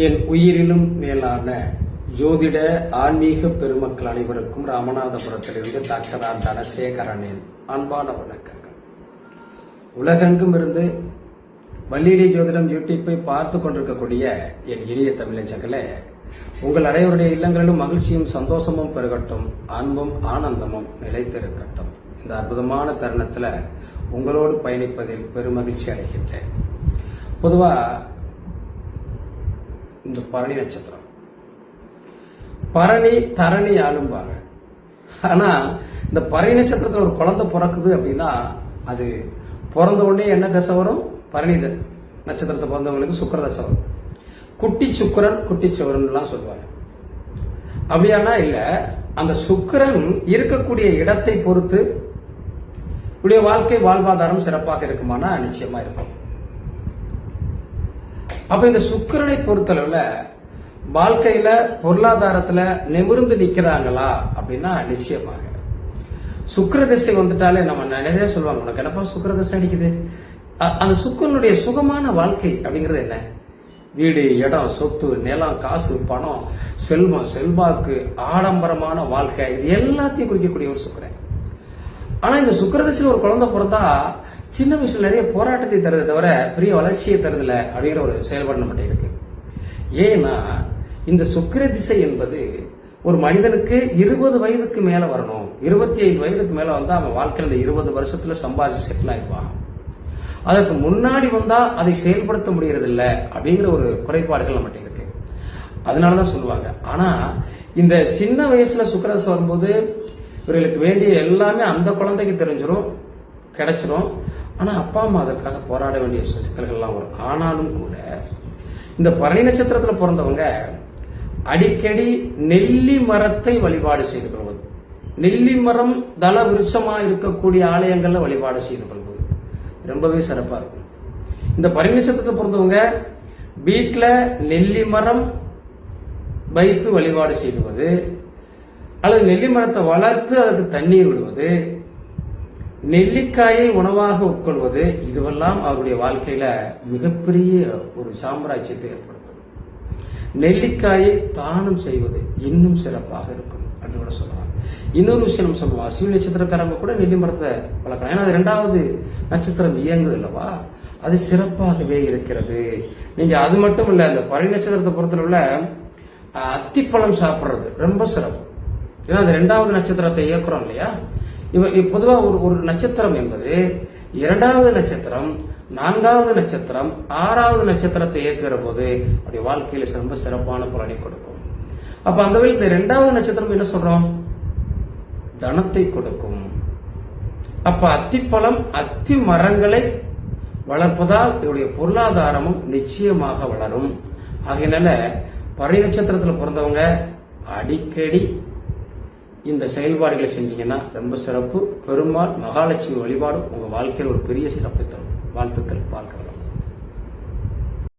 என் உயிரிலும் மேலான ஜோதிட ஆன்மீக பெருமக்கள் அனைவருக்கும் ராமநாதபுரத்திலிருந்து டாக்டர் ஆர் தனசேகரனின் அன்பான வணக்கங்கள். உலகெங்கும் இருந்து வள்ளிடி ஜோதிடம் யூடியூப்பை பார்த்து கொண்டிருக்கக்கூடிய என் இனிய தமிழச்சங்களே, உங்கள் அனைவருடைய இல்லங்களிலும் மகிழ்ச்சியும் சந்தோஷமும் பெருகட்டும், அன்பும் ஆனந்தமும் நிலைத்திருக்கட்டும். இந்த அற்புதமான தருணத்தில் உங்களோடு பயணிப்பதில் பெருமகிழ்ச்சி அடைகின்றேன். பொதுவா இந்த பரணி நட்சத்திரம், பரணி தரணி ஆளும்பாங்க. ஆனா இந்த பரணி நட்சத்திரத்தில் ஒரு குழந்தை பிறக்குது அப்படின்னா அது பிறந்த உடனே என்ன தசை வரும்? பரணி நட்சத்திரத்தை பிறந்தவங்களுக்கு சுக்கிர தசை வரும். குட்டி சுக்கிரன் குட்டி சுக்கிரன் சொல்லுவாங்க. அப்படியானா இல்ல, அந்த சுக்கிரன் இருக்கக்கூடிய இடத்தை பொறுத்து உடைய வாழ்க்கை வாழ்வாதாரம் சிறப்பாக இருக்குமானா நிச்சயமா இருக்கும். அப்ப இந்த சுக்கிரனை பொறுத்தளவுல வாழ்க்கையில பொருளாதாரத்துல நிமிர்ந்து நிக்கிறாங்களா அப்படின்னா நிச்சயமாக. சுக்கிர திசை வந்துட்டாலே நம்ம நிறைய சொல்லுவாங்க, உனக்கு என்னப்பா சுக்கிர திசை அடிக்குது. அந்த சுக்கிரனுடைய சுகமான வாழ்க்கை அப்படிங்கிறது என்ன? வீடு, இடம், சொத்து, நிலம், காசு, பணம், செல்வம், செல்வாக்கு, ஆடம்பரமான வாழ்க்கை, இது எல்லாத்தையும் குறிக்கக்கூடிய ஒரு சுக்கிரன். ஆனா இந்த சுக்கிர திசையில் ஒரு குழந்தை பிறந்தா சின்ன வயசுல நிறைய போராட்டத்தை தருது தவிர பெரிய வளர்ச்சியை தருதில்ல அப்படிங்கிற ஒரு செயல்பாடு நம்மகிட்ட இருக்கு. ஏன்னா இந்த சுக்கிர திசை என்பது ஒரு மனிதனுக்கு 20 வயதுக்கு மேல வரணும். 25 வயதுக்கு மேல வந்தா அவன் வாழ்க்கையில 20 வருஷத்துல சம்பாதிச்சு செட்டில் ஆயிடுவான். அதற்கு முன்னாடி வந்தா அதை செயல்படுத்த முடியறது இல்ல அப்படிங்கிற ஒரு குறைபாடுகள் நம்மகிட்ட இருக்கு. அதனாலதான் சொல்லுவாங்க. ஆனா இந்த சின்ன வயசுல சுக்கிர திசை வரும்போது இவர்களுக்கு வேண்டிய எல்லாமே அந்த குழந்தைக்கு தெரிஞ்சிடும், கிடைச்சிடும். ஆனா அப்பா அம்மா அதற்காக போராட வேண்டிய சிக்கல்கள்லாம் வரும். ஆனாலும் கூட இந்த பரணி நட்சத்திரத்துல பிறந்தவங்க அடிக்கடி நெல்லி மரத்தை வழிபாடு செய்து கொள்வது, நெல்லி மரம் தல விருட்சமா இருக்கக்கூடிய ஆலயங்கள்ல வழிபாடு செய்து கொள்வது ரொம்பவே சிறப்பா இருக்கும். இந்த பரணி நட்சத்திரத்துல பிறந்தவங்க வீட்டுல நெல்லி மரம் வைத்து வழிபாடு செய்வது, அல்லது நெல்லி மரத்தை வளர்த்து அதற்கு தண்ணீர் விடுவது, நெல்லிக்காயை உணவாக உட்கொள்வது, இதுவெல்லாம் அவருடைய வாழ்க்கையில மிகப்பெரிய ஒரு சாம்ராஜ்யத்தை ஏற்படுத்தும். நெல்லிக்காயை தானம் செய்வது இன்னும் சிறப்பாக இருக்கும் அப்படின்னு கூட சொல்லலாம். இன்னொரு விஷயம் நம்ம சொல்லுவோம், அஸ்வினி நட்சத்திரக்காரங்க கூட நெல்லி மரத்தை வளர்க்கலாம். ஏன்னா அது 2வது நட்சத்திரம் இயங்குது அல்லவா, அது சிறப்பாகவே இருக்கிறது. நீங்க அது மட்டும் இல்ல, அந்த பரணி நட்சத்திரத்தை பொறுத்தளவுல அத்திப்பழம் சாப்பிடுறது ரொம்ப சிறப்பு. ஏன்னா அது 2வது நட்சத்திரத்தை இயக்குறோம் இல்லையா. பொதுவா ஒரு நட்சத்திரம் என்பது 2வது நட்சத்திரம், 4வது நட்சத்திரம், 6வது நட்சத்திரத்தை இயக்குகிற போது அப்படி வாழ்க்கையில ரொம்ப சிறப்பான பலனை கொடுக்கும். அப்ப அந்த வகையில் இந்த 2வது நட்சத்திரம் என்ன சொல்றோம்? தனத்தை கொடுக்கும். அப்ப அத்திப்பழம், அத்தி மரங்களை வளர்ப்பதால் இவருடைய பொருளாதாரமும் நிச்சயமாக வளரும். ஆகையினால பரணி நட்சத்திரத்தில் பிறந்தவங்க அடிக்கடி இந்த செயல்பாடுகளை செஞ்சீங்கன்னா ரொம்ப சிறப்பு. பெருமாள் மகாலட்சுமி வழிபாடும் உங்க வாழ்க்கையில் ஒரு பெரிய சிறப்பை தரும். வாழ்த்துக்கள். பார்க்கலாம்.